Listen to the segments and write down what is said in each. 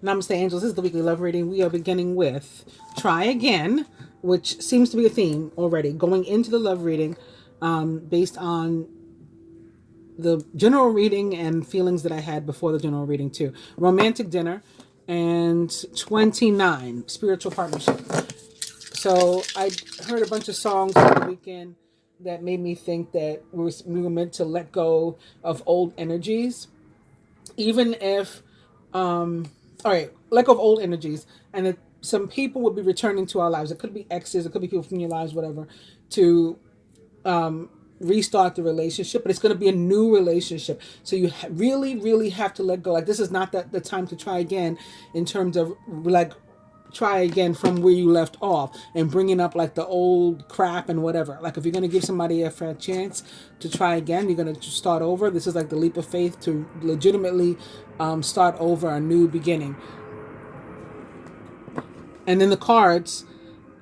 Namaste, angels. This is the weekly love reading. We are beginning with Try Again, which seems to be a theme already. Going into the love reading based on the general reading and feelings that I had before the general reading too. Romantic dinner and 29, spiritual partnership. So I heard a bunch of songs over the weekend that made me think that we were meant to let go of old energies, even if all right, let go of old energies, and that some people would be returning to our lives. It could be exes, it could be people from your lives, whatever, to restart the relationship, but it's going to be a new relationship. So you really, really have to let go. Like, this is not the time to try again, in terms of like try again from where you left off and bringing up like the old crap and whatever. Like, if you're going to give somebody a fair chance to try again, you're going to start over. This is like the leap of faith to legitimately start over, a new beginning. And then the cards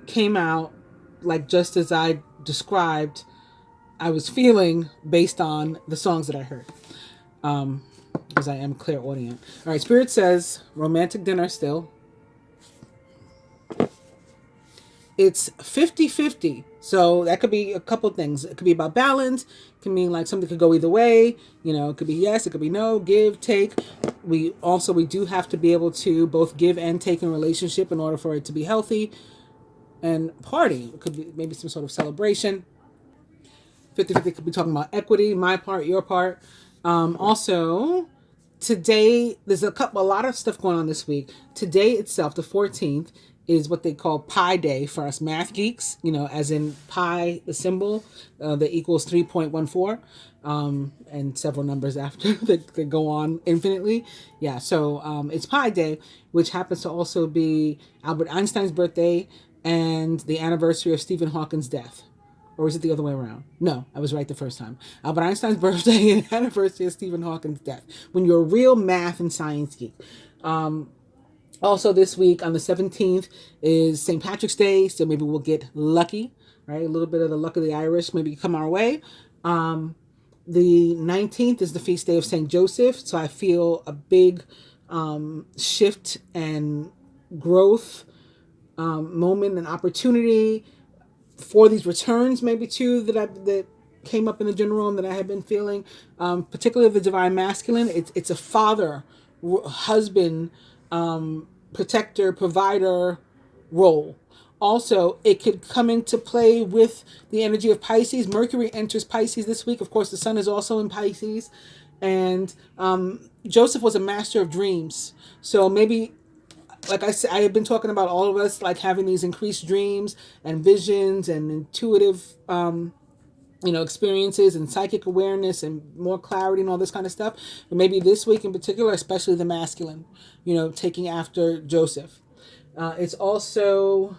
came out like just as I described I was feeling based on the songs that I heard, because I am clairaudient. All right, Spirit says romantic dinner still. It's 50-50. So that could be a couple things. It could be about balance. It can mean like something could go either way. You know, it could be yes, it could be no, give, take. We do have to be able to both give and take in a relationship in order for it to be healthy. And party. It could be maybe some sort of celebration. 50-50 could be talking about equity, my part, your part. Also, today, there's a lot of stuff going on this week. Today itself, the 14th, is what they call Pi Day for us math geeks, you know, as in pi, the symbol, that equals 3.14, and several numbers after that go on infinitely. Yeah, so it's Pi Day, which happens to also be Albert Einstein's birthday and the anniversary of Stephen Hawking's death. Or is it the other way around? No, I was right the first time. Albert Einstein's birthday and anniversary of Stephen Hawking's death. When you're a real math and science geek. Also this week on the 17th is St. Patrick's Day, so maybe we'll get lucky, right? A little bit of the luck of the Irish maybe come our way. The 19th is the feast day of St. Joseph, so I feel a big shift and growth moment and opportunity for these returns, maybe too, that came up in the general and that I have been feeling, particularly of the divine masculine. It's a father, husband, protector, provider role. Also, it could come into play with the energy of Pisces. Mercury enters Pisces this week. Of course, the sun is also in Pisces. And Joseph was a master of dreams. So maybe, like I said, I have been talking about all of us like having these increased dreams and visions and intuitive, experiences and psychic awareness and more clarity and all this kind of stuff. But maybe this week in particular, especially the masculine, taking after Joseph. It's also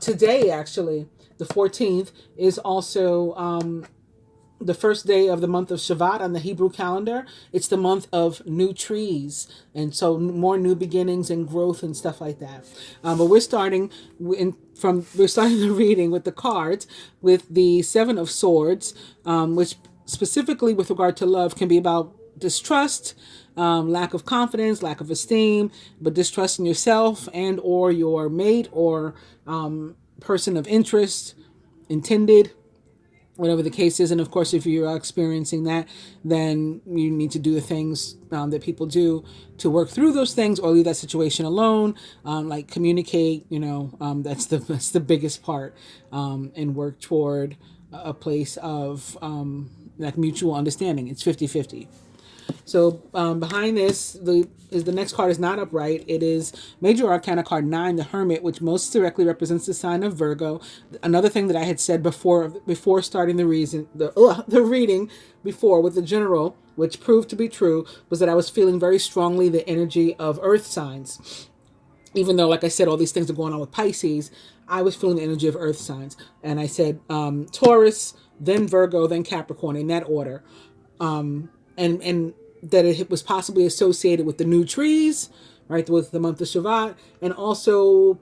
today, actually, the 14th is also the first day of the month of Shavat on the Hebrew calendar. It's the month of new trees, and so more new beginnings and growth and stuff like that. But we're starting the reading with the cards with the Seven of Swords, which specifically with regard to love can be about distrust, lack of confidence, lack of esteem, but distrust in yourself and or your mate or person of interest, intended, whatever the case is. And of course, if you are experiencing that, then you need to do the things that people do to work through those things, or leave that situation alone, like communicate, that's the biggest part, and work toward a place of like mutual understanding. It's 50-50. So behind this, the next card is not upright. It is Major Arcana card 9, the Hermit, which most directly represents the sign of Virgo. Another thing that I had said before starting the reading before with the general, which proved to be true, was that I was feeling very strongly the energy of Earth signs. Even though, like I said, all these things are going on with Pisces, I was feeling the energy of Earth signs. And I said Taurus, then Virgo, then Capricorn, in that order. And that it was possibly associated with the new trees, right, with the month of Shavat, and also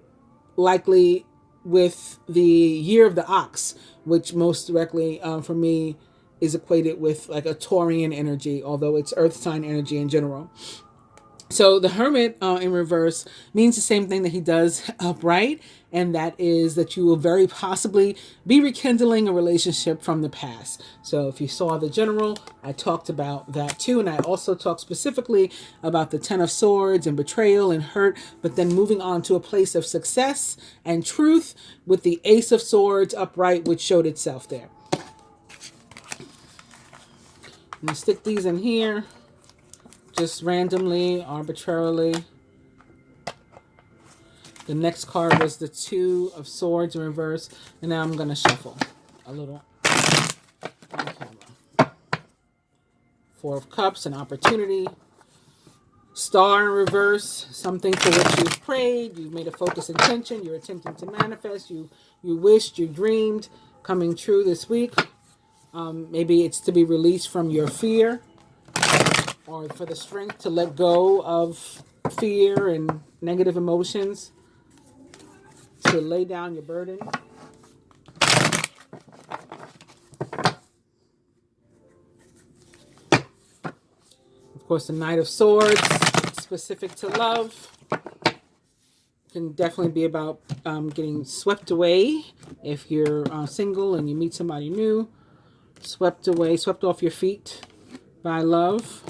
likely with the year of the ox, which most directly for me is equated with like a Taurian energy, although it's earth sign energy in general. So the Hermit in reverse means the same thing that he does upright, and that is that you will very possibly be rekindling a relationship from the past. So if you saw the General, I talked about that too, and I also talked specifically about the Ten of Swords and betrayal and hurt, but then moving on to a place of success and truth with the Ace of Swords upright, which showed itself there. I'm gonna stick these in here. Just randomly, arbitrarily. The next card was the Two of Swords in reverse. And now I'm going to shuffle a little on camera. Four of Cups, an opportunity. Star in reverse, something for which you've prayed. You've made a focused intention. You're attempting to manifest. You wished, you dreamed, coming true this week. Maybe it's to be released from your fear, or for the strength to let go of fear and negative emotions, to lay down your burden. Of course, the Knight of Swords, specific to love, can definitely be about getting swept away if you're single and you meet somebody new. Swept away, swept off your feet by love.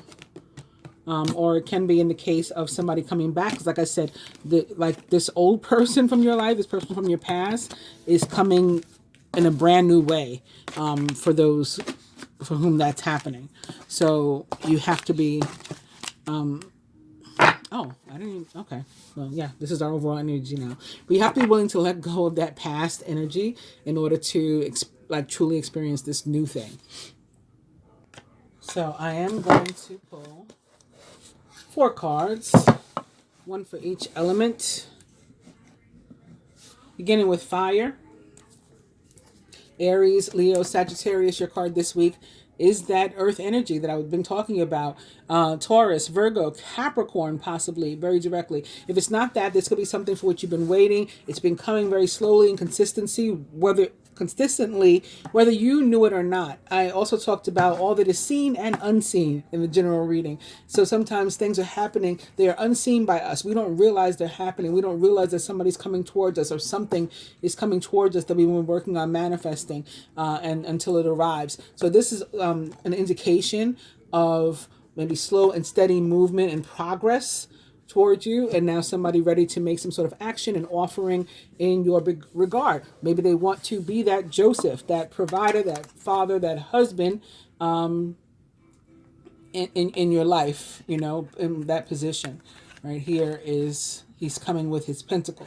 Or it can be in the case of somebody coming back. Because like I said, like this old person from your life, this person from your past is coming in a brand new way for those for whom that's happening. So you have to be... oh, I didn't even... Okay. Well, yeah, this is our overall energy now. But you have to be willing to let go of that past energy in order to truly experience this new thing. So I am going to pull 4 cards, one for each element. Beginning with fire. Aries, Leo, Sagittarius, your card this week is that earth energy that I've been talking about. Taurus, Virgo, Capricorn, possibly, very directly. If it's not that, this could be something for which you've been waiting. It's been coming very slowly in consistently, whether you knew it or not. I also talked about all that is seen and unseen in the general reading. So sometimes things are happening. They are unseen by us. We don't realize they're happening. We don't realize that somebody's coming towards us or something is coming towards us that we've been working on manifesting and until it arrives. So this is an indication of maybe slow and steady movement and progress towards you, and now somebody ready to make some sort of action and offering in your big regard. Maybe they want to be that Joseph, that provider, that father, that husband in your life, you know, in that position. Right here is, he's coming with his pentacle.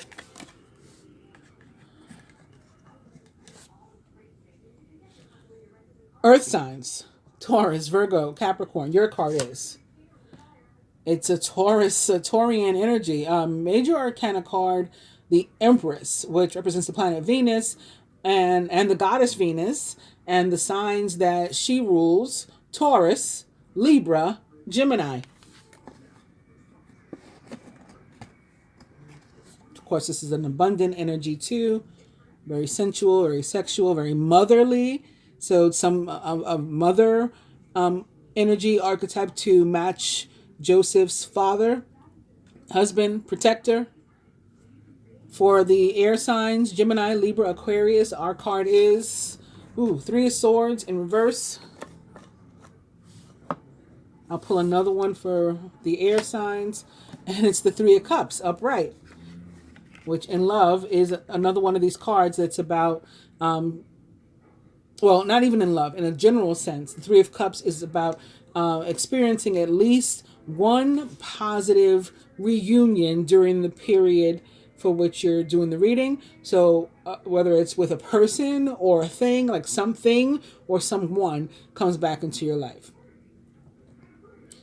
Earth signs, Taurus, Virgo, Capricorn, your card is... It's a Taurus, a Taurian energy. Major Arcana card, the Empress, which represents the planet Venus and the goddess Venus, and the signs that she rules, Taurus, Libra, Gemini. Of course, this is an abundant energy too. Very sensual, very sexual, very motherly. So some a mother energy archetype to match Joseph's father, husband, protector. For the air signs, Gemini, Libra, Aquarius, our card is 3 of Swords in reverse. I'll pull another one for the air signs, and it's the 3 of Cups upright, which in love is another one of these cards that's about well, not even in love, in a general sense. The 3 of Cups is about experiencing at least one positive reunion during the period for which you're doing the reading. So whether it's with a person or a thing, like something or someone comes back into your life.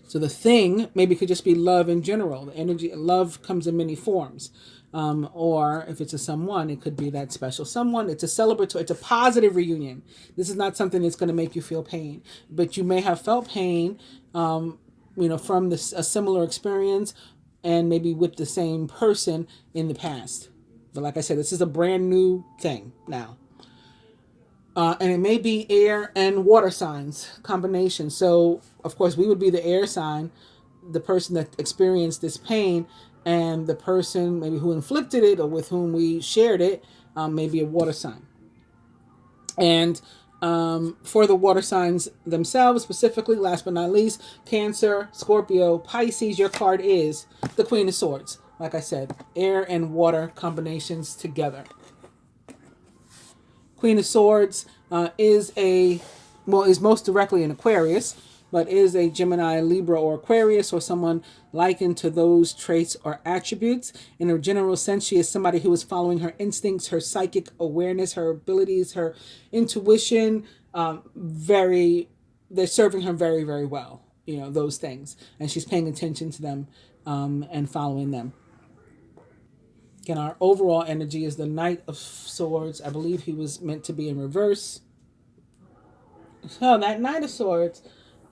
So the thing maybe could just be love in general. The energy of love comes in many forms. Or if it's a someone, it could be that special someone. It's a celebratory, it's a positive reunion. This is not something that's going to make you feel pain, but you may have felt pain, from a similar experience, and maybe with the same person in the past. But like I said, this is a brand new thing now. And it may be air and water signs combination. So of course we would be the air sign. the person that experienced this pain and the person maybe who inflicted it or with whom we shared it may be a water sign. And for the water signs themselves, specifically, last but not least, Cancer, Scorpio, Pisces, your card is the Queen of Swords. Like I said, air and water combinations together. Queen of Swords is most directly an Aquarius, but is a Gemini, Libra, or Aquarius, or someone likened to those traits or attributes. In a general sense, she is somebody who is following her instincts, her psychic awareness, her abilities, her intuition. They're serving her very, very well, those things. And she's paying attention to them and following them. Again, our overall energy is the Knight of Swords. I believe he was meant to be in reverse. So that Knight of Swords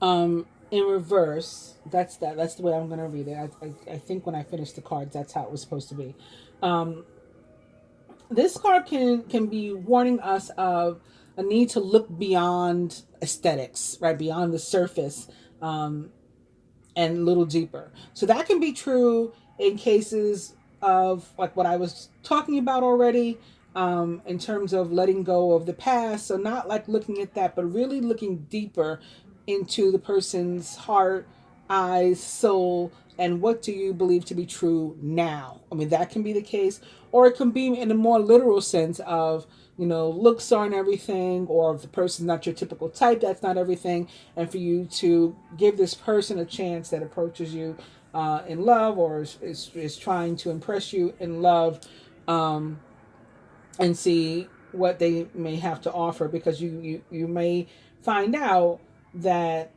in reverse, that's the way I'm going to read it. I think when I finish the cards, that's how it was supposed to be. This card can be warning us of a need to look beyond aesthetics, right? Beyond the surface, and a little deeper. So that can be true in cases of like what I was talking about already, in terms of letting go of the past. So not like looking at that, but really looking deeper into the person's heart, eyes, soul, and what do you believe to be true now? I mean, that can be the case, or it can be in a more literal sense of, looks aren't everything, or if the person's not your typical type, that's not everything. And for you to give this person a chance that approaches you in love, or is trying to impress you in love, and see what they may have to offer, because you may find out that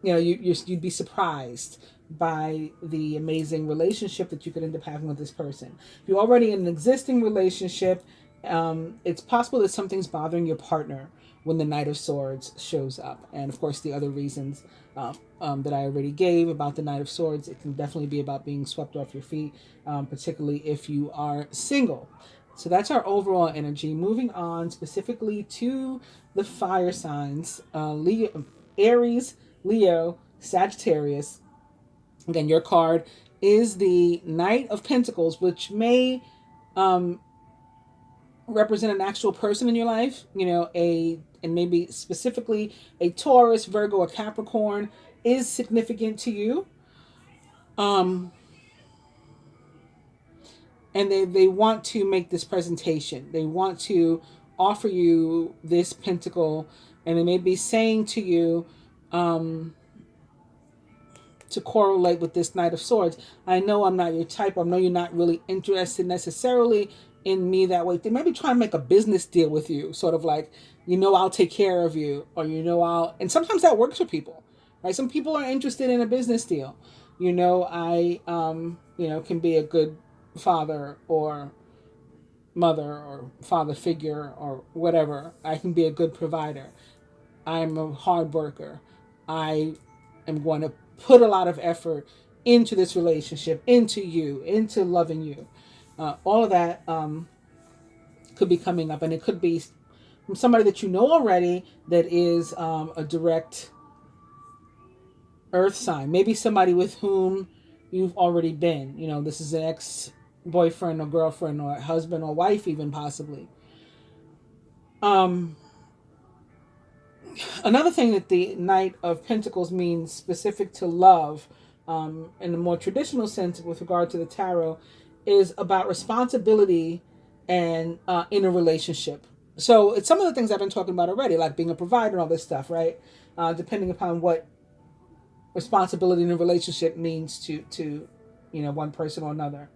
you'd be surprised by the amazing relationship that you could end up having with this person. If you're already in an existing relationship, it's possible that something's bothering your partner when the Knight of Swords shows up. And of course, the other reasons that I already gave about the Knight of Swords, it can definitely be about being swept off your feet, particularly if you are single. So that's our overall energy. Moving on specifically to the fire signs, Aries, Leo, Sagittarius. Again, your card is the Knight of Pentacles, which may represent an actual person in your life, and maybe specifically a Taurus, Virgo, or Capricorn is significant to you. And they want to make this presentation. They want to offer you this pentacle, and they may be saying to you, to correlate with this Knight of Swords, I know I'm not your type. I know you're not really interested necessarily in me that way. They may be trying to make a business deal with you, sort of like, I'll take care of you, or and sometimes that works for people, right? Some people are interested in a business deal. I can be a good father or mother or father figure or whatever. I can be a good provider. I'm a hard worker. I am going to put a lot of effort into this relationship, into you, into loving you. All of that could be coming up, and it could be from somebody that you know already that is a direct earth sign. Maybe somebody with whom you've already been. This is an ex-boyfriend or girlfriend or husband or wife even possibly. Another thing that the Knight of Pentacles means specific to love, in the more traditional sense with regard to the tarot, is about responsibility and in a relationship. So it's some of the things I've been talking about already, like being a provider and all this stuff, right? Depending upon what responsibility in a relationship means to one person or another.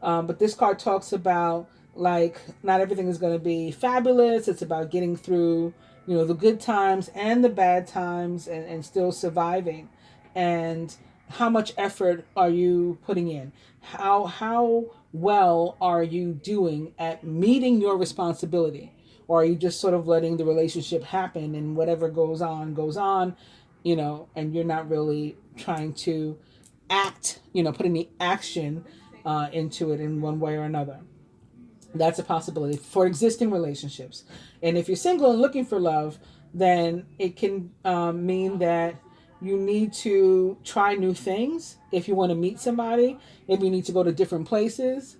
But this card talks about, like, not everything is going to be fabulous. It's about getting through the good times and the bad times, and still surviving. And how much effort are you putting in? How well are you doing at meeting your responsibility? Or are you just sort of letting the relationship happen, and whatever goes on, and you're not really trying to act, put any action into it in one way or another? That's a possibility for existing relationships. And if you're single and looking for love, then it can mean that you need to try new things. If you want to meet somebody, maybe you need to go to different places.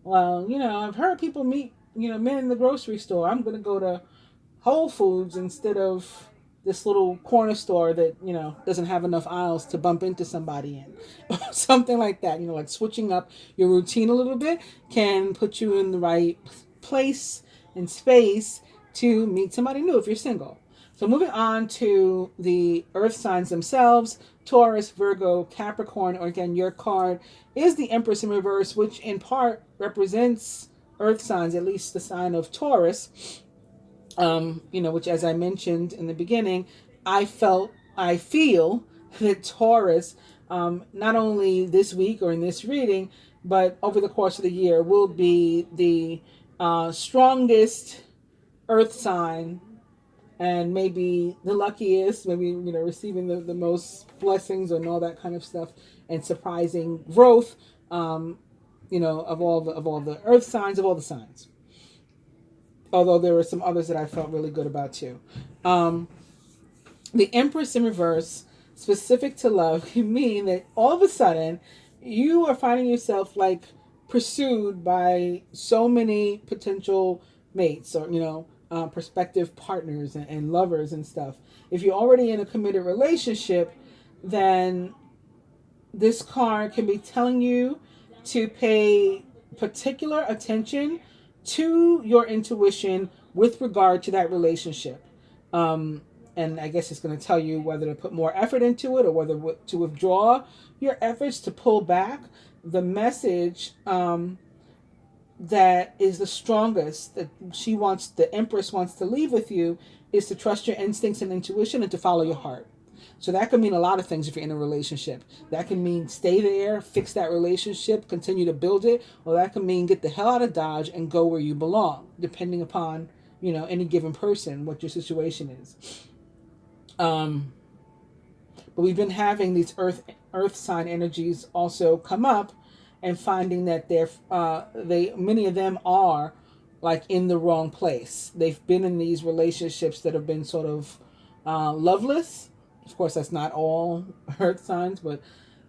Well, I've heard people meet, men in the grocery store. I'm going to go to Whole Foods instead of this little corner store that, doesn't have enough aisles to bump into somebody in. Something like that. Like switching up your routine a little bit can put you in the right place and space to meet somebody new if you're single. So moving on to the earth signs themselves, Taurus, Virgo, Capricorn, or again, your card is the Empress in reverse, which in part represents earth signs, at least the sign of Taurus, which as I mentioned in the beginning, I feel that Taurus, not only this week or in this reading, but over the course of the year will be the strongest earth sign and maybe the luckiest, maybe, receiving the most blessings and all that kind of stuff and surprising growth, of all the earth signs, of all the signs. Although there were some others that I felt really good about too. The Empress in reverse, specific to love, can mean that all of a sudden you are finding yourself like pursued by so many potential mates or, prospective partners and lovers and stuff. If you're already in a committed relationship, then this card can be telling you to pay particular attention to your intuition with regard to that relationship. And I guess it's going to tell you whether to put more effort into it or whether to withdraw your efforts, to pull back. The message that is the strongest that the Empress wants to leave with you is to trust your instincts and intuition and to follow your heart. So that could mean a lot of things if you're in a relationship. That can mean stay there, fix that relationship, continue to build it, or that can mean get the hell out of Dodge and go where you belong, depending upon, any given person, what your situation is. But we've been having these earth sign energies also come up and finding that many of them are like in the wrong place. They've been in these relationships that have been sort of loveless. Of course, that's not all earth signs, but,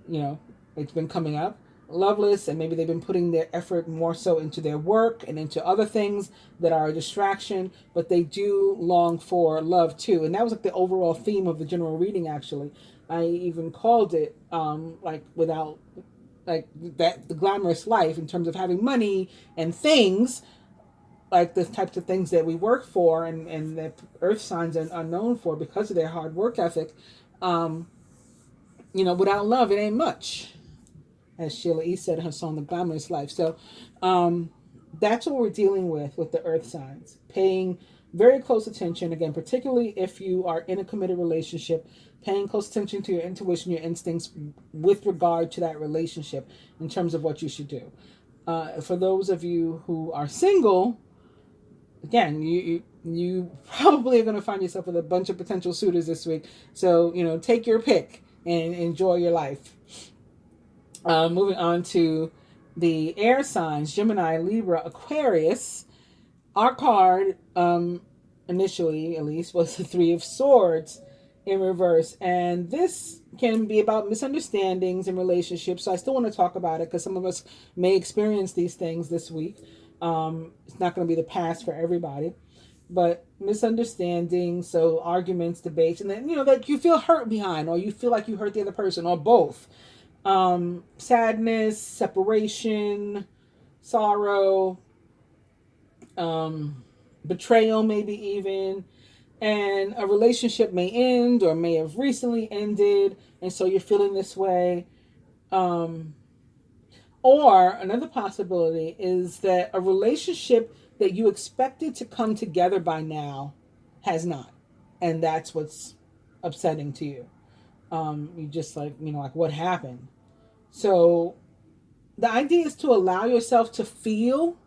it's been coming up. Loveless, and maybe they've been putting their effort more so into their work and into other things that are a distraction, but they do long for love too. And that was like the overall theme of the general reading, actually. I even called it, without, the glamorous life in terms of having money and things, like the types of things that we work for and that earth signs are known for because of their hard work ethic. Without love, it ain't much, as Sheila E. said in her song, The Glamorous Life. So that's what we're dealing with the earth signs. Paying very close attention, again, particularly if you are in a committed relationship, paying close attention to your intuition, your instincts with regard to that relationship in terms of what you should do. For those of you who are single, again, you probably are going to find yourself with a bunch of potential suitors this week. So, take your pick and enjoy your life. Moving on to the air signs, Gemini, Libra, Aquarius. Our card, initially at least, was the Three of Swords in reverse. And this can be about misunderstandings in relationships. So I still want to talk about it because some of us may experience these things this week. It's not going to be the past for everybody. But misunderstandings, so arguments, debates, and then, that you feel hurt behind, or you feel like you hurt the other person, or both. Sadness, separation, sorrow, betrayal, maybe even, and a relationship may end or may have recently ended, and so you're feeling this way. Or another possibility is that a relationship that you expected to come together by now has not, and that's what's upsetting to you. You just like what happened? So the idea is to allow yourself to feel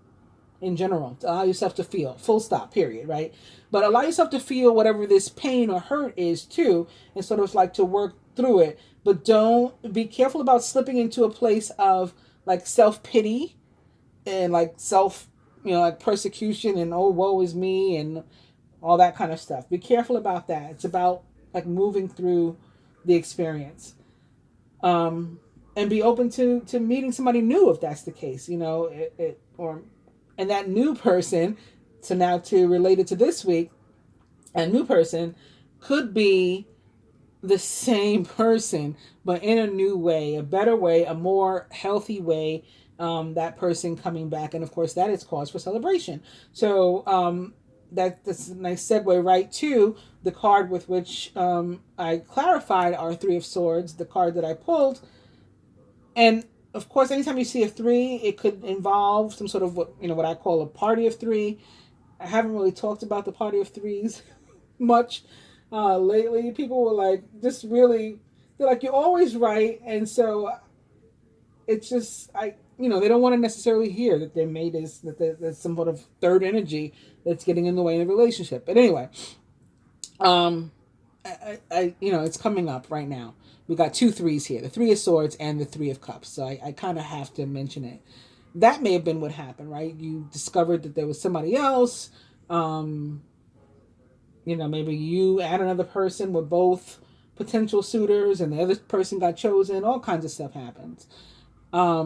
in general, to allow yourself to feel, full stop, period, right? But allow yourself to feel whatever this pain or hurt is too, and sort of like to work through it. But don't be careful about slipping into a place of like self-pity and like like persecution and oh, woe is me and all that kind of stuff. Be careful about that. It's about like moving through the experience. And be open to meeting somebody new if that's the case, and that new person. So now to relate it to this week, a new person could be the same person, but in a new way, a better way, a more healthy way. That person coming back, and of course, that is cause for celebration. So that's a nice segue right to the card with which I clarified our Three of Swords, the card that I pulled. And of course, anytime you see a three, it could involve some sort of what I call a party of three. I haven't really talked about the party of threes much lately. People were like, just really, they're like, you're always right. And so it's just, they don't want to necessarily hear that they made this, that there's some sort of third energy that's getting in the way in a relationship. But anyway, it's coming up right now. We got 2 threes here, the Three of Swords and the Three of Cups. So I kind of have to mention it. That may have been what happened, right? You discovered that there was somebody else. Maybe you and another person were both potential suitors and the other person got chosen. All kinds of stuff happens. But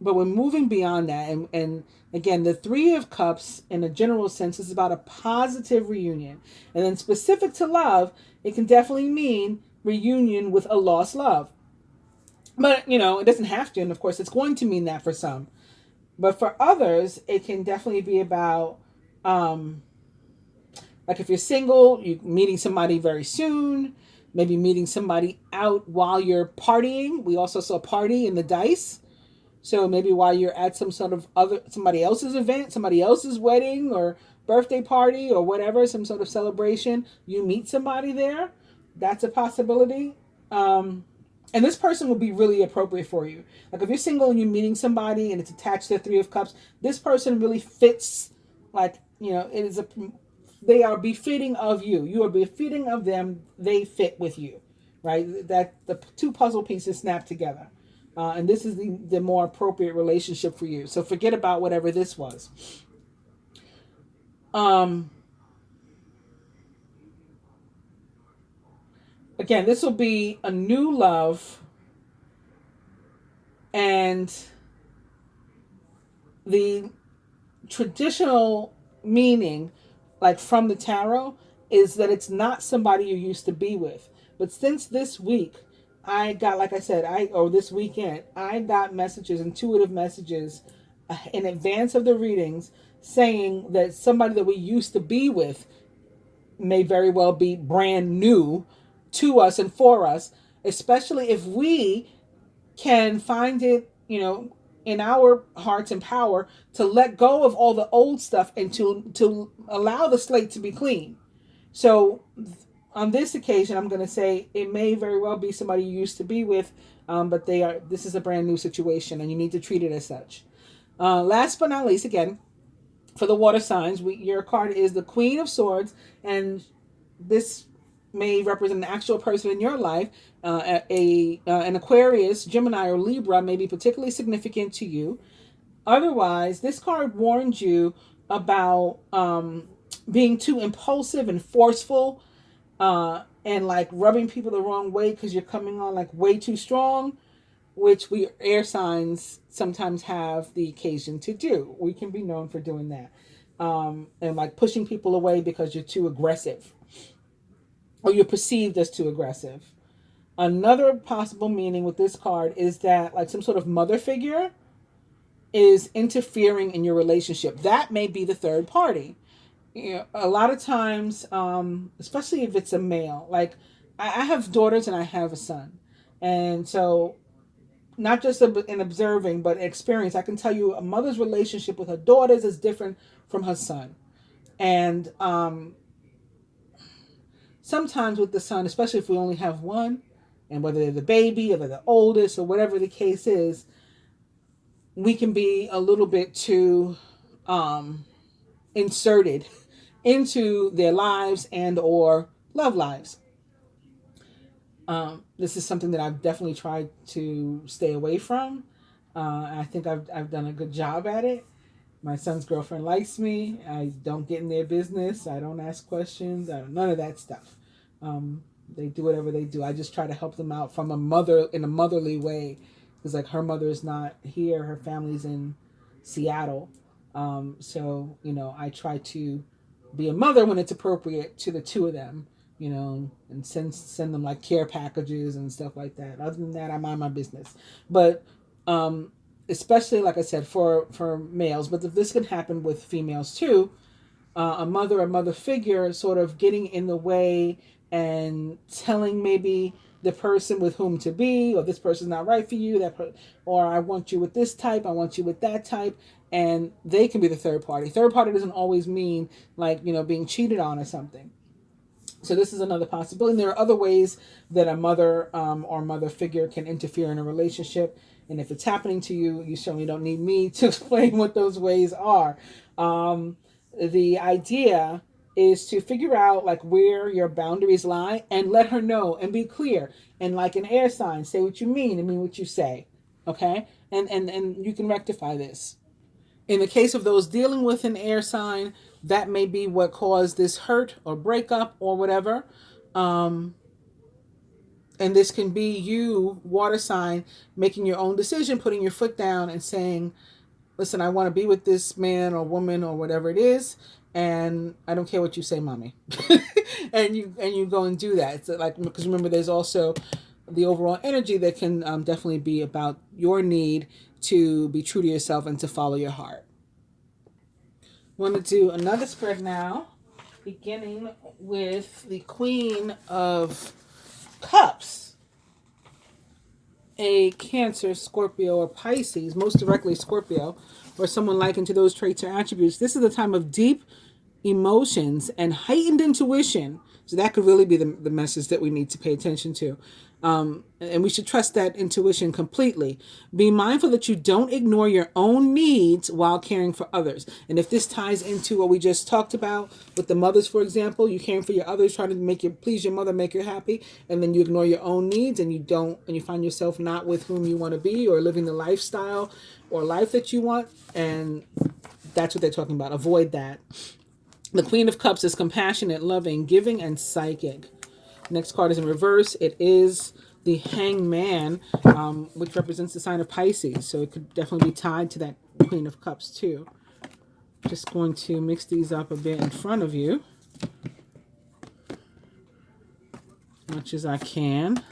we're moving beyond that. And again, the Three of Cups, in a general sense, is about a positive reunion. And then specific to love, it can definitely mean reunion with a lost love. But, it doesn't have to. And, of course, it's going to mean that for some. But for others, it can definitely be about, like if you're single, you're meeting somebody very soon. Maybe meeting somebody out while you're partying. We also saw party in the dice. So maybe while you're at some sort of somebody else's event, somebody else's wedding or birthday party or whatever, some sort of celebration, you meet somebody there. That's a possibility. And this person will be really appropriate for you. Like if you're single and you're meeting somebody and it's attached to the Three of Cups, this person really fits, they are befitting of you. You are befitting of them. They fit with you, right? That the 2 puzzle pieces snap together. And this is the more appropriate relationship for you. So forget about whatever this was. Again, this will be a new love. And the traditional meaning, like from the tarot, is that it's not somebody you used to be with. But since this week, I got, like I said, this weekend, I got messages, intuitive messages in advance of the readings saying that somebody that we used to be with may very well be brand new to us and for us, especially if we can find it, in our hearts and power to let go of all the old stuff and to allow the slate to be clean. So on this occasion, I'm going to say it may very well be somebody you used to be with, but this is a brand new situation and you need to treat it as such. Last but not least, again, for the water signs, your card is the Queen of Swords, and this may represent an actual person in your life. An Aquarius, Gemini, or Libra may be particularly significant to you. Otherwise, this card warns you about being too impulsive and forceful, and like rubbing people the wrong way because you're coming on like way too strong, which we air signs sometimes have the occasion to do. We can be known for doing that, and like pushing people away because you're too aggressive or you're perceived as too aggressive. Another possible meaning with this card is that like some sort of mother figure is interfering in your relationship. That may be the third party. A lot of times, especially if it's a male, like I have daughters and I have a son. And so not just in observing, but experience, I can tell you a mother's relationship with her daughters is different from her son. And sometimes with the son, especially if we only have one, and whether they're the baby or they're the oldest or whatever the case is, we can be a little bit too inserted into their lives and or love lives. This is something that I've definitely tried to stay away from. I think I've done a good job at it. My son's girlfriend likes me. I don't get in their business. I don't ask questions. None of that stuff. They do whatever they do. I just try to help them out from in a motherly way. Because like her mother is not here, her family's in Seattle. So, you know, I try to be a mother when it's appropriate to the two of them, you know, and send them like care packages and stuff like that. Other than that, I mind my business. But especially, like I said, for males, but this can happen with females too. A mother figure sort of getting in the way and telling maybe the person with whom to be, or this person's not right for you, or I want you with this type, I want you with that type, and they can be the third party. Third party doesn't always mean like, you know, being cheated on or something. So this is another possibility. And there are other ways that a mother or mother figure can interfere in a relationship. And if it's happening to you, you certainly don't need me to explain what those ways are. The idea is to figure out like where your boundaries lie and let her know and be clear. And like an air sign, say what you mean and mean what you say. Okay? And you can rectify this. In the case of those dealing with an air sign, that may be what caused this hurt or breakup or whatever. And this can be you, water sign, making your own decision, putting your foot down and saying, listen, I want to be with this man or woman or whatever it is, and I don't care what you say, mommy. and you go and do that. It's like, because remember, there's also the overall energy that can definitely be about your need to be true to yourself and to follow your heart. Want to do another spread now, beginning with the Queen of Cups, a Cancer, Scorpio, or Pisces, most directly Scorpio, or someone likened to those traits or attributes. This is a time of deep emotions and heightened intuition. So that could really be the message that we need to pay attention to. And we should trust that intuition completely. Be mindful that you don't ignore your own needs while caring for others. And if this ties into what we just talked about with the mothers, for example, you're caring for your others, trying to please your mother, make her happy, and then you ignore your own needs and you find yourself not with whom you want to be or living the lifestyle or life that you want. And that's what they're talking about. Avoid that. The Queen of Cups is compassionate, loving, giving, and psychic. Next card is in reverse. It is the Hangman, which represents the sign of Pisces. So it could definitely be tied to that Queen of Cups too. Just going to mix these up a bit in front of you, as much as I can.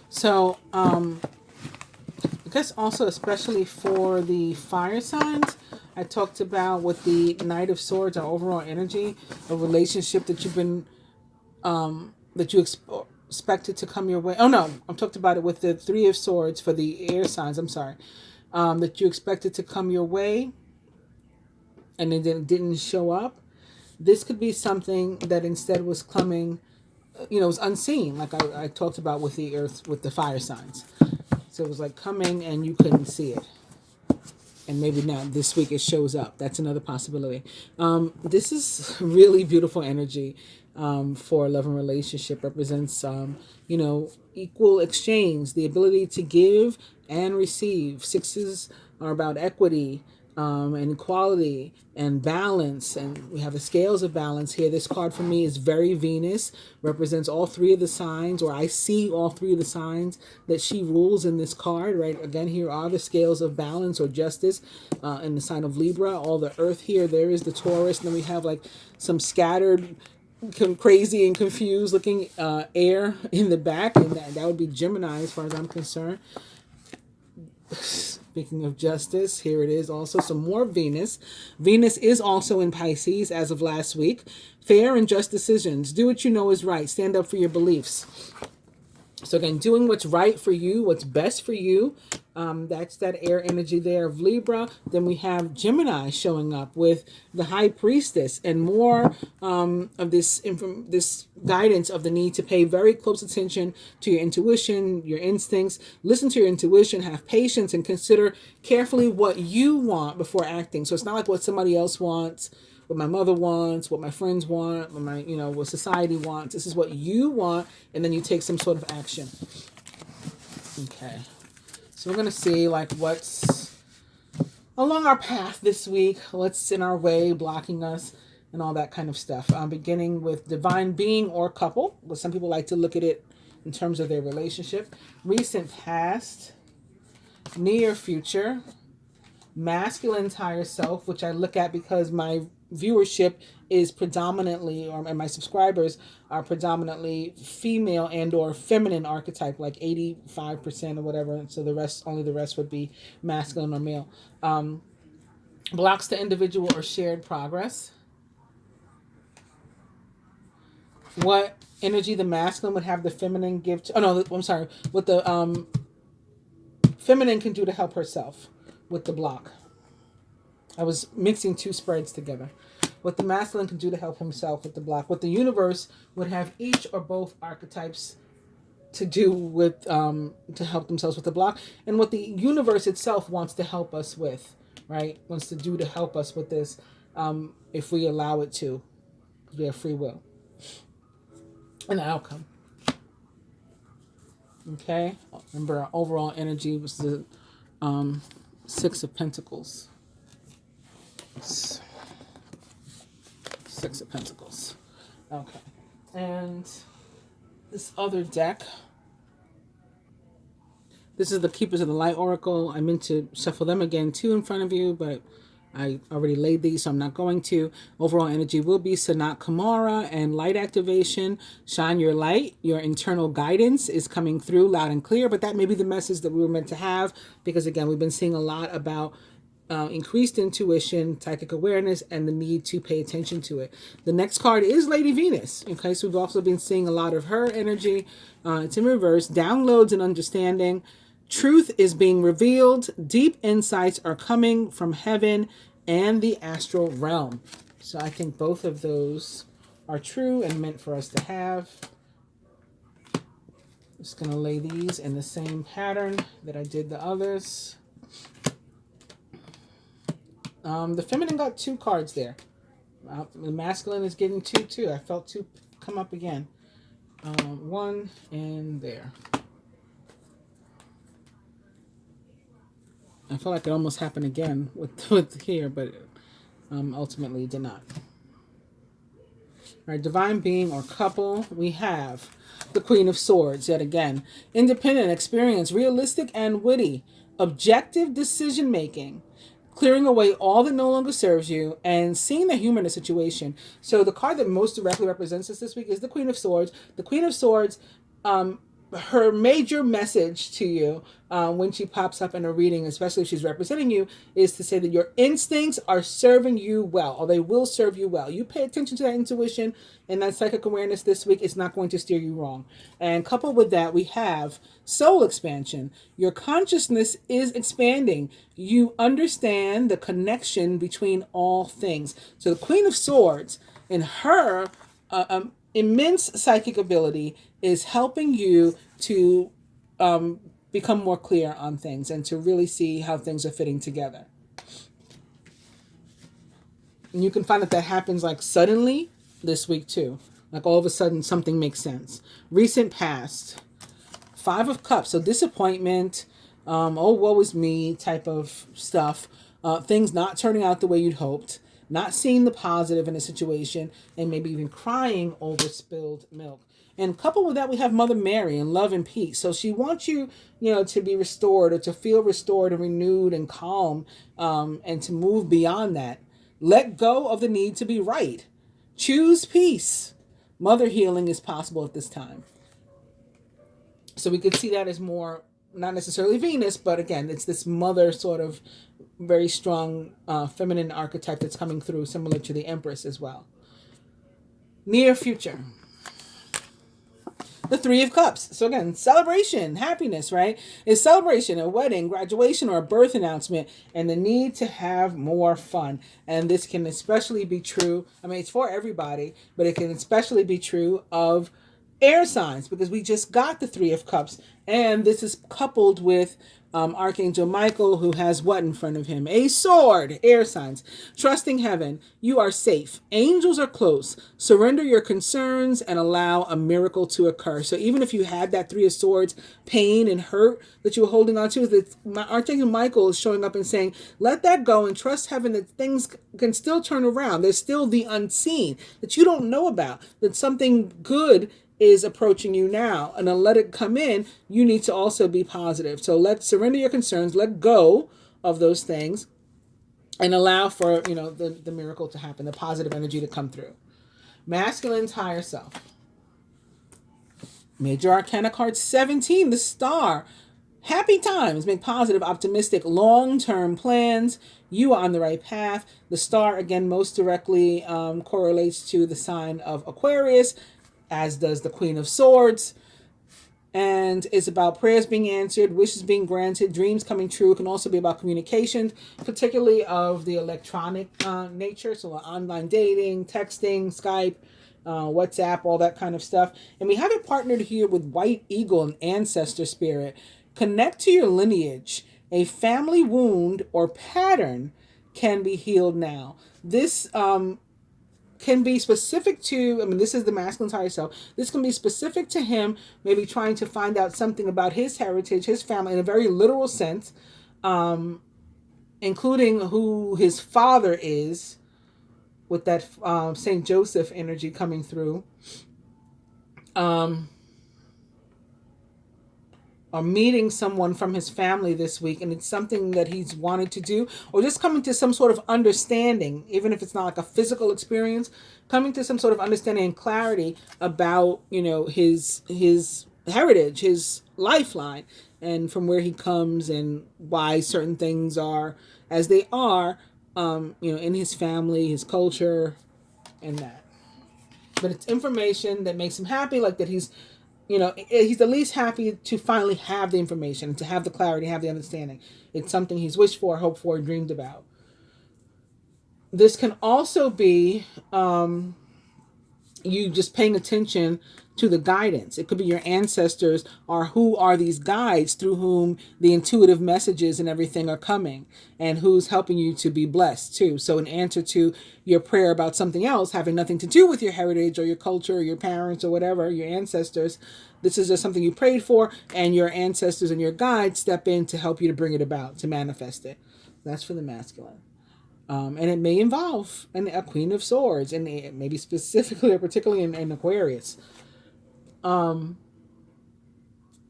So, I guess also especially for the fire signs, I talked about with the Knight of Swords, our overall energy, a relationship that you've been, that you expected to come your way. Oh no, I'm talked about it with the Three of Swords for the air signs. I'm sorry, that you expected to come your way, and it didn't show up. This could be something that instead was coming. You know, it was unseen, like I talked about with the earth, with the fire signs. So it was like coming and you couldn't see it. And maybe now this week it shows up. That's another possibility. This is really beautiful energy for a love and relationship. Represents, you know, equal exchange, the ability to give and receive. Sixes are about equity, and equality and balance, and we have the scales of balance here. This card for me is very Venus, represents all three of the signs, or I see all three of the signs that she rules in this card, right? Again, here are the scales of balance or justice in the sign of Libra. All the earth here, there is the Taurus, and then we have like some scattered crazy and confused looking air in the back, and that would be Gemini as far as I'm concerned. Speaking of justice, here it is also some more Venus. Venus is also in Pisces as of last week. Fair and just decisions. Do what you know is right. Stand up for your beliefs. So again, doing what's right for you, what's best for you, That's that air energy there of Libra. Then we have Gemini showing up with the High Priestess and more of this guidance of the need to pay very close attention to your intuition, your instincts. Listen to your intuition, have patience, and consider carefully what you want before acting. So it's not like what somebody else wants, what my mother wants, what my friends want, what society wants. This is what you want, and then you take some sort of action. Okay. So we're going to see like what's along our path this week, what's in our way, blocking us, and all that kind of stuff. Beginning with divine being or couple, but some people like to look at it in terms of their relationship. Recent past, near future, masculine higher self, which I look at because my viewership is predominantly, and my subscribers are predominantly female and or feminine archetype, like 85% or whatever. So the rest would be masculine or male. Blocks the individual or shared progress. What energy the masculine would have the feminine give to, what the feminine can do to help herself with the block. I was mixing two spreads together. What the masculine can do to help himself with the block. What the universe would have each or both archetypes to do with, to help themselves with the block. And what the universe itself wants to help us with, right? Wants to do to help us with this, if we allow it to. We have free will. And the outcome. Okay? Remember, our overall energy was the Six of Pentacles. Six of Pentacles. Okay. And this other deck. This is the Keepers of the Light Oracle. I meant to shuffle them again too in front of you, but I already laid these, so I'm not going to. Overall energy will be Sanat Kumara and light activation. Shine your light. Your internal guidance is coming through loud and clear, but that may be the message that we were meant to have, because again, we've been seeing a lot about increased intuition, psychic awareness, and the need to pay attention to it. The next card is Lady Venus. Okay, so we've also been seeing a lot of her energy. It's in reverse. Downloads and understanding. Truth is being revealed. Deep insights are coming from heaven and the astral realm. So I think both of those are true and meant for us to have. Just going to lay these in the same pattern that I did the others. The feminine got two cards there. The masculine is getting two too. I felt two come up again. One and there. I felt like it almost happened again with here, but ultimately it did not. All right, divine being or couple, we have the Queen of Swords yet again. Independent, experienced, realistic, and witty. Objective decision making. Clearing away all that no longer serves you and seeing the humor in a situation. So the card that most directly represents us this week is the Queen of Swords. The Queen of Swords, her major message to you when she pops up in a reading, especially if she's representing you, is to say that your instincts are serving you well, or they will serve you well. You pay attention to that intuition and that psychic awareness this week, it's not going to steer you wrong. And coupled with that, we have soul expansion. Your consciousness is expanding. You understand the connection between all things. So the Queen of Swords, in her immense psychic ability, is helping you to become more clear on things and to really see how things are fitting together. And you can find that happens like suddenly this week too. Like all of a sudden something makes sense. Recent past. Five of Cups. So disappointment, oh woe is me type of stuff. Things not turning out the way you'd hoped. Not seeing the positive in a situation, and maybe even crying over spilled milk. And coupled with that, we have Mother Mary and love and peace. So she wants you, to be restored, or to feel restored and renewed and calm, and to move beyond that. Let go of the need to be right. Choose peace. Mother healing is possible at this time. So we could see that as more, not necessarily Venus, but again, it's this mother sort of very strong feminine archetype that's coming through, similar to the Empress as well. Near future. The Three of Cups. So again, celebration, happiness, right? It's celebration, a wedding, graduation, or a birth announcement, and the need to have more fun. And this can especially be true. I mean, it's for everybody, but it can especially be true of air signs, because we just got the Three of Cups, and this is coupled with Archangel Michael, who has what in front of him? A sword. Air signs. Trusting heaven. You are safe. Angels are close. Surrender your concerns and allow a miracle to occur. So even if you had that Three of Swords pain and hurt that you were holding on to, Archangel Michael is showing up and saying, let that go and trust heaven that things can still turn around. There's still the unseen that you don't know about, that something good is approaching you now, and to let it come in, you need to also be positive. So let's surrender your concerns, let go of those things, and allow for the miracle to happen, the positive energy to come through. Masculine's higher self. Major Arcana card 17, the Star. Happy times, make positive, optimistic, long-term plans. You are on the right path. The Star, again, most directly correlates to the sign of Aquarius, as does the Queen of Swords. And it's about prayers being answered, wishes being granted, dreams coming true. It can also be about communication, particularly of the electronic nature. So online dating, texting, Skype, WhatsApp, all that kind of stuff. And we have it partnered here with White Eagle and Ancestor Spirit. Connect to your lineage. A family wound or pattern can be healed now. This can be specific to, this is the masculine's higher self. This can be specific to him, maybe trying to find out something about his heritage, his family, in a very literal sense, including who his father is, with that St. Joseph energy coming through. Or meeting someone from his family this week, and it's something that he's wanted to do, or just coming to some sort of understanding, even if it's not like a physical experience, coming to some sort of understanding and clarity about his heritage, his lifeline, and from where he comes, and why certain things are as they are, in his family, his culture, and that. But it's information that makes him happy, like that he's at least happy to finally have the information, to have the clarity, have the understanding. It's something he's wished for, hoped for, dreamed about. This can also be you just paying attention to the guidance. It could be your ancestors, or who are these guides through whom the intuitive messages and everything are coming, and who's helping you to be blessed too. So in answer to your prayer about something else having nothing to do with your heritage or your culture or your parents or whatever, your ancestors, this is just something you prayed for, and your ancestors and your guides step in to help you to bring it about, to manifest it. That's for the masculine. And it may involve a Queen of Swords, and maybe specifically or particularly in Aquarius.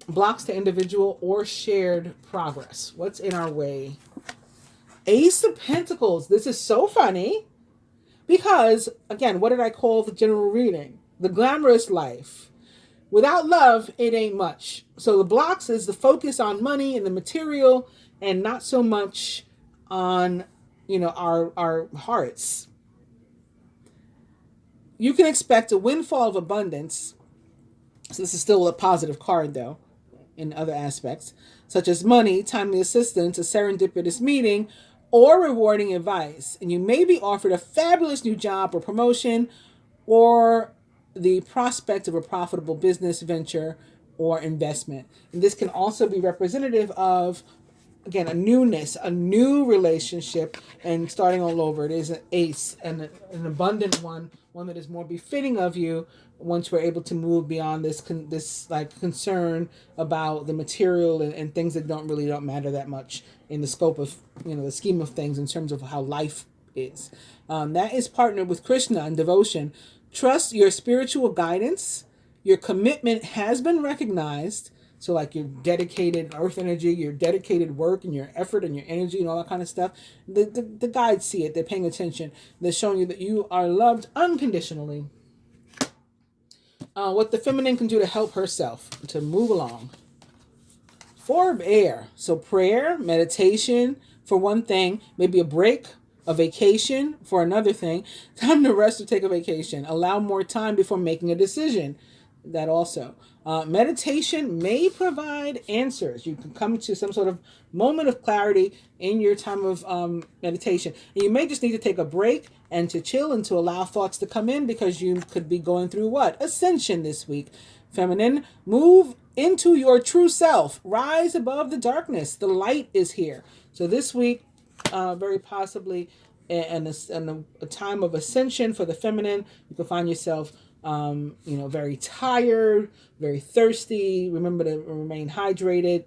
Blocks to individual or shared progress. What's in our way? Ace of Pentacles. This is so funny because, again, what did I call the general reading? The glamorous life. Without love, it ain't much. So the blocks is the focus on money and the material, and not so much on our hearts. You can expect a windfall of abundance. So this is still a positive card, though, in other aspects, such as money, timely assistance, a serendipitous meeting, or rewarding advice. And you may be offered a fabulous new job or promotion, or the prospect of a profitable business venture or investment. And this can also be representative of, again, a newness, a new relationship, and starting all over. It is an ace, and an abundant one that is more befitting of you once we're able to move beyond this concern about the material and things that don't matter that much in the scope of, the scheme of things in terms of how life is. That is partnered with Krishna and devotion. Trust your spiritual guidance. Your commitment has been recognized. So like your dedicated earth energy, your dedicated work, and your effort and your energy and all that kind of stuff. The guides see it. They're paying attention. They're showing you that you are loved unconditionally. What the feminine can do to help herself to move along. Four of air. So prayer, meditation for one thing, maybe a break, a vacation for another thing. Time to rest or take a vacation. Allow more time before making a decision. that also. Meditation may provide answers. You can come to some sort of moment of clarity in your time of meditation. And you may just need to take a break and to chill and to allow thoughts to come in, because you could be going through what? Ascension this week. Feminine, move into your true self. Rise above the darkness. The light is here. So this week, very possibly and a time of ascension for the feminine. You can find yourself very tired, very thirsty. Remember to remain hydrated.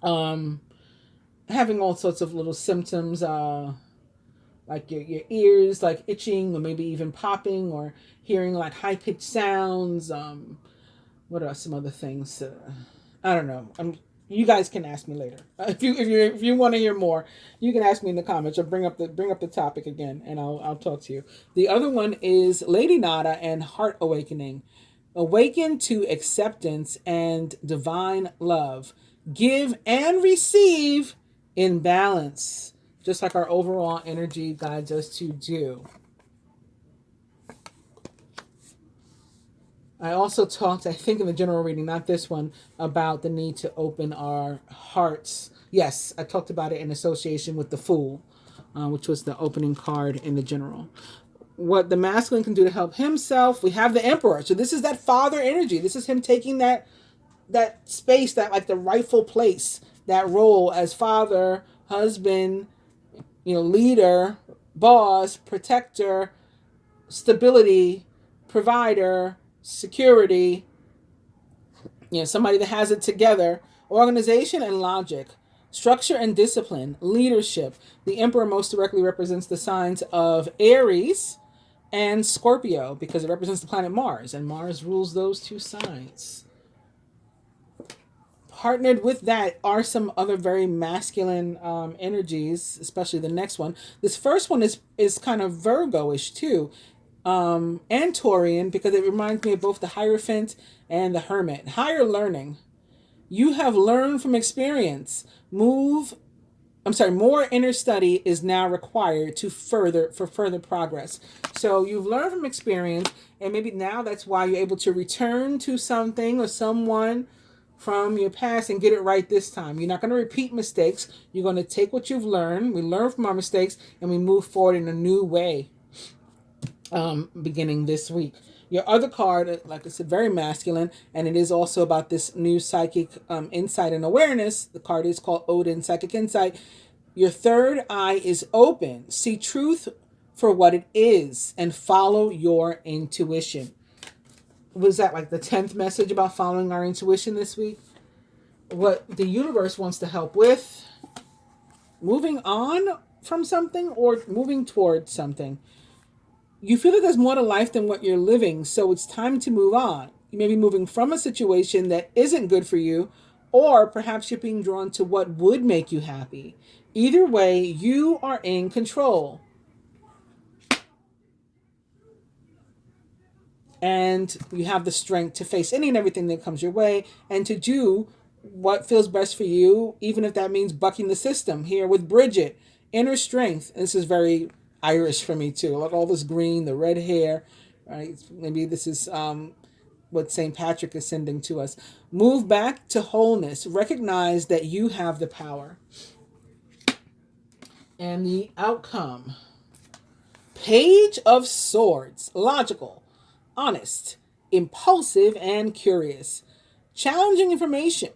Having all sorts of little symptoms, like your ears like itching, or maybe even popping, or hearing like high pitched sounds. What are some other things? I don't know. You guys can ask me later. If you want to hear more, you can ask me in the comments, or bring up the topic again, and I'll talk to you. The other one is Lady Nada and Heart Awakening. Awaken to acceptance and divine love. Give and receive in balance, just like our overall energy guides us to do. I also talked, I think in the general reading, not this one, about the need to open our hearts. Yes, I talked about it in association with the Fool, which was the opening card in the general. What the masculine can do to help himself. We have the Emperor. So this is that father energy. This is him taking that space, that like the rightful place, that role as father, husband, leader, boss, protector, stability, provider, security, somebody that has it together. Organization and logic, structure and discipline, leadership. The Emperor most directly represents the signs of Aries and Scorpio, because it represents the planet Mars, and Mars rules those two signs. Partnered with that are some other very masculine energies, especially the next one. This first one is kind of Virgo-ish too, and Taurian, because it reminds me of both the Hierophant and the Hermit. Higher learning. You have learned from experience. More inner study is now required for further progress. So you've learned from experience, and maybe now that's why you're able to return to something or someone from your past and get it right this time. You're not going to repeat mistakes. You're going to take what you've learned. We learn from our mistakes and we move forward in a new way, beginning this week. Your other card, like I said, very masculine, and it is also about this new psychic insight and awareness. The card is called Odin Psychic Insight. Your third eye is open. See truth for what it is and follow your intuition. Was that like the 10th message about following our intuition this week? What the universe wants to help with, moving on from something or moving towards something. You feel that there's more to life than what you're living, so it's time to move on. You may be moving from a situation that isn't good for you, or perhaps you're being drawn to what would make you happy. Either way, you are in control. And you have the strength to face any and everything that comes your way and to do what feels best for you, even if that means bucking the system. Here with Bridget, inner strength. And this is very Irish for me too. Like all this green, the red hair, right? Maybe this is what St. Patrick is sending to us. Move back to wholeness. Recognize that you have the power. And the outcome. Page of Swords. Logical, honest, impulsive, and curious. Challenging information,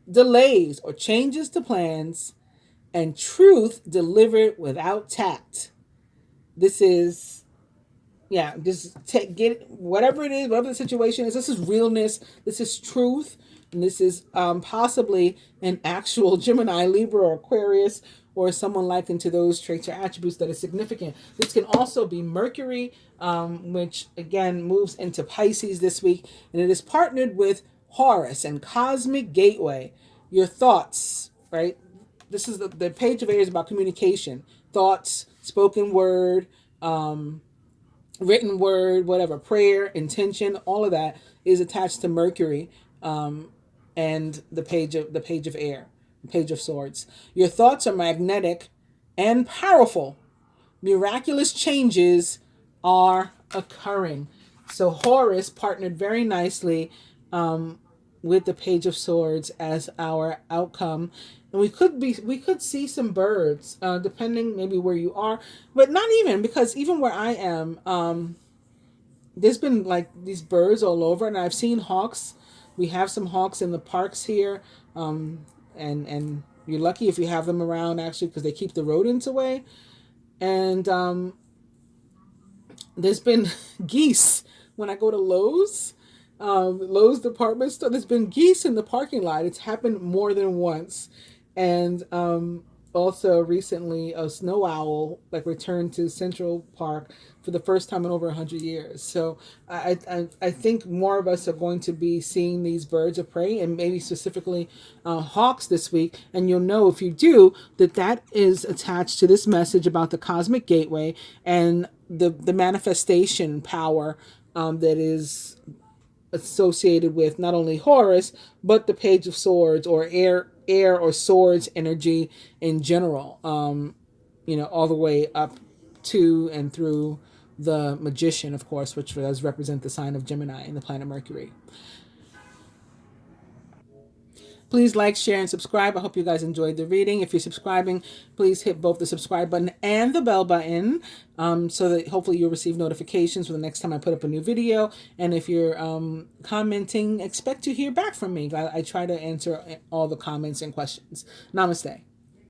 delays or changes to plans, and truth delivered without tact. This is, get whatever it is, whatever the situation is. This is realness. This is truth. And this is possibly an actual Gemini, Libra, or Aquarius, or someone likened to those traits or attributes that are significant. This can also be Mercury, which again moves into Pisces this week, and it is partnered with Horus and Cosmic Gateway. Your thoughts, right? This is the page of air is about communication, thoughts, spoken word, written word, whatever, prayer, intention, all of that is attached to Mercury, and the page of air. Page of Swords. Your thoughts are magnetic and powerful. Miraculous changes are occurring. So Horus partnered very nicely with the Page of Swords as our outcome. And we could see some birds, depending maybe where you are, but not even, because even where I am, there's been like these birds all over, and I've seen hawks. We have some hawks in the parks here, and you're lucky if you have them around, actually, because they keep the rodents away. And there's been geese when I go to Lowe's, Lowe's department store. There's been geese in the parking lot. It's happened more than once, and also recently a snow owl like returned to Central Park for the first time in over 100 years. So I think more of us are going to be seeing these birds of prey, and maybe specifically hawks this week. And you'll know, if you do, that that is attached to this message about the cosmic gateway and the manifestation power that is associated with not only Horus but the Page of Swords, or air or swords energy in general. All the way up to and through the Magician, of course, which does represent the sign of Gemini and the planet Mercury. Please like, share, and subscribe. I hope you guys enjoyed the reading. If you're subscribing, please hit both the subscribe button and the bell button, so that hopefully you'll receive notifications for the next time I put up a new video. And if you're commenting, expect to hear back from me. I try to answer all the comments and questions. Namaste.